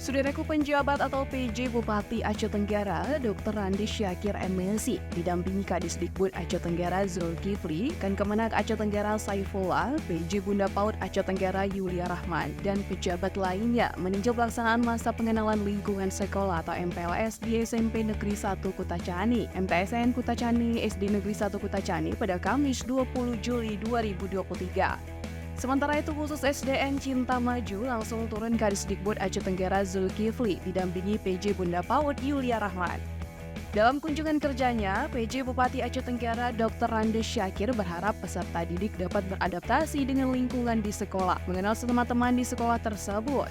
Saudaraku penjabat atau PJ Bupati Aceh Tenggara, Dr. Randi Syakir MSI, didampingi Kadisdikbud Aceh Tenggara Zulkifli, Kemenak Aceh Tenggara Saifullah, PJ Bunda PAUD Aceh Tenggara Yulia Rahman, dan pejabat lainnya meninjau pelaksanaan masa pengenalan lingkungan sekolah atau MPLS di SMP Negeri 1 Kutacani, MTSN Kutacani, SD Negeri 1 Kutacani pada Kamis 20 Juli 2023. Sementara itu khusus SDN Cinta Maju langsung turun Kadisdikbud Aceh Tenggara Zulkifli didampingi PJ Bunda PAUD Yulia Rahman. Dalam kunjungan kerjanya, PJ Bupati Aceh Tenggara Dr. Randi Syakir berharap peserta didik dapat beradaptasi dengan lingkungan di sekolah, mengenal teman-teman di sekolah tersebut.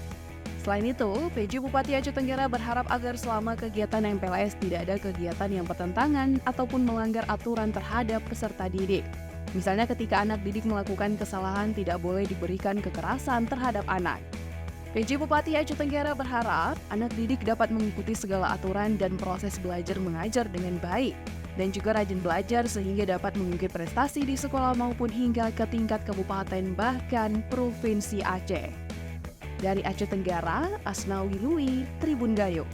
Selain itu, PJ Bupati Aceh Tenggara berharap agar selama kegiatan MPLS tidak ada kegiatan yang bertentangan ataupun melanggar aturan terhadap peserta didik. Misalnya ketika anak didik melakukan kesalahan tidak boleh diberikan kekerasan terhadap anak. PJ Bupati Aceh Tenggara berharap anak didik dapat mengikuti segala aturan dan proses belajar mengajar dengan baik dan juga rajin belajar sehingga dapat mengukir prestasi di sekolah maupun hingga ke tingkat kabupaten bahkan provinsi Aceh. Dari Aceh Tenggara, Asnawi Lui, Tribun Gayo.